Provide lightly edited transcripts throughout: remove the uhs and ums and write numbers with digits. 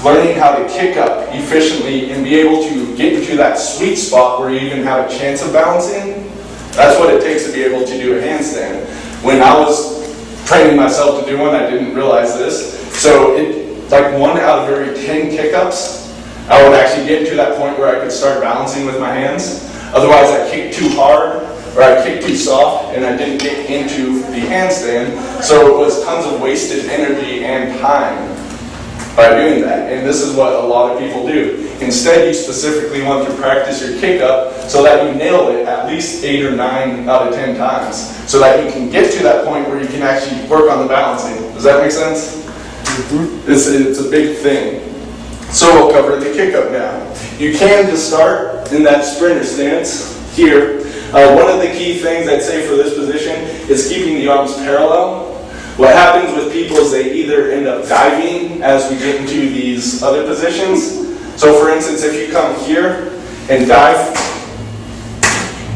learning how to kick up efficiently and be able to get into that sweet spot where you even have a chance of balancing. That's what it takes to be able to do a handstand. When I was training myself to do one, I didn't realize this. So like 1 out of every 10 kickups, I would actually get to that point where I could start balancing with my hands. Otherwise, I kicked too hard or I kicked too soft and I didn't get into the handstand. So it was tons of wasted energy and time by doing that. And this is what a lot of people do. Instead, you specifically want to practice your kick up so that you nail it at least 8 or 9 out of 10 times, so that you can get to that point where you can actually work on the balancing. Does that make sense? Mm-hmm. It's a big thing. So we'll cover the kick up now. You can just start in that sprinter stance here. One of the key things I'd say for this position is keeping the arms parallel. What happens with people is they either end up diving as we get into these other positions. So for instance, if you come here and dive,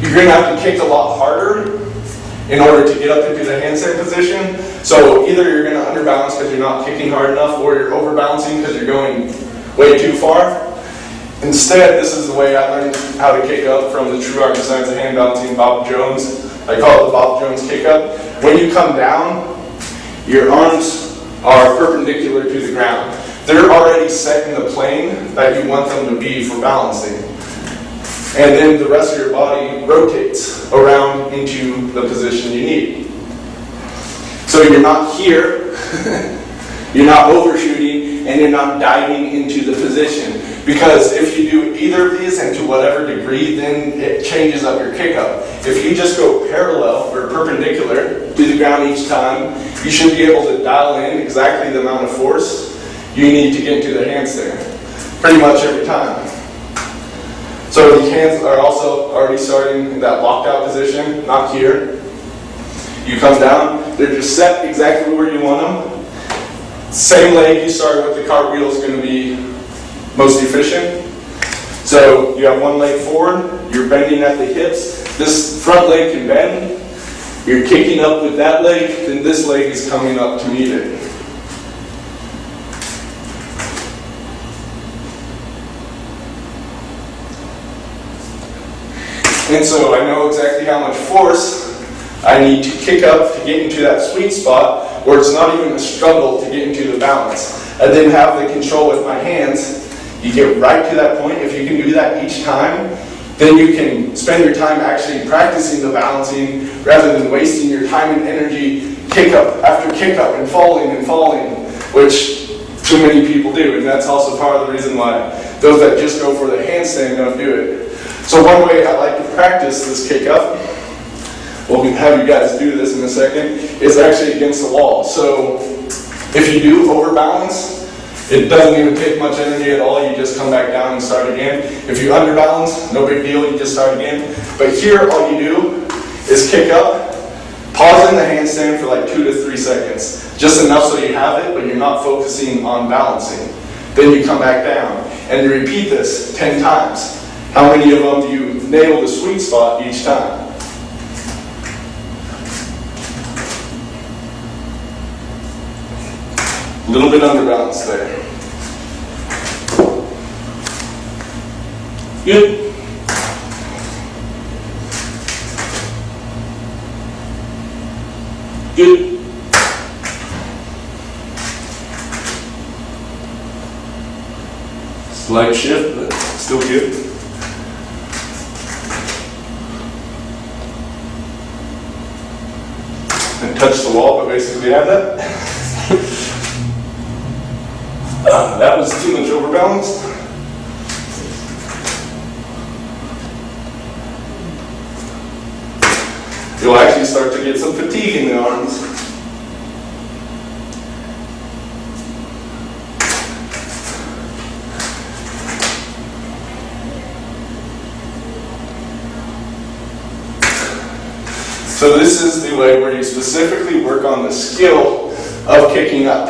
you're going to have to kick a lot harder in order to get up into the handstand position. So either you're going to underbalance because you're not kicking hard enough, or you're overbalancing because you're going way too far. Instead, this is the way I learned how to kick up from the True Art and Science of Hand Balancing, Bob Jones. I call it the Bob Jones kick up. When you come down, your arms are perpendicular to the ground. They're already set in the plane that you want them to be for balancing. And then the rest of your body rotates around into the position you need. So you're not here, you're not overshooting, and you're not diving into the position. Because if you do either of these, and to whatever degree, then it changes up your kick up. If you just go parallel or perpendicular to the ground each time, you should be able to dial in exactly the amount of force you need to get into the handstand, pretty much every time. So the hands are also already starting in that locked out position, not here. You come down, they're just set exactly where you want them. Same leg you start with, the cartwheel is going to be most efficient. So you have one leg forward, you're bending at the hips. This front leg can bend. You're kicking up with that leg, then this leg is coming up to meet it. And so I know exactly how much force I need to kick up to get into that sweet spot where it's not even a struggle to get into the balance. I then have the control with my hands. You get right to that point. If you can do that each time, then you can spend your time actually practicing the balancing rather than wasting your time and energy kick up after kick up and falling, which too many people do. And that's also part of the reason why those that just go for the handstand don't do it. So one way I like to practice this kick up, we'll have you guys do this in a second, is actually against the wall. So if you do overbalance, it doesn't even take much energy at all. You just come back down and start again. If you underbalance, no big deal, you just start again. But here, all you do is kick up, pause in the handstand for like 2 to 3 seconds. Just enough so you have it, but you're not focusing on balancing. Then you come back down, and you repeat this 10 times. How many of them do you nail the sweet spot each time? A little bit underbalanced there. Good. Good. Slight shift, but still good. And touch the wall, but basically have that. That was too much overbalance. You'll actually start to get some fatigue in the arms. So this is the way where you specifically work on the skill of kicking up.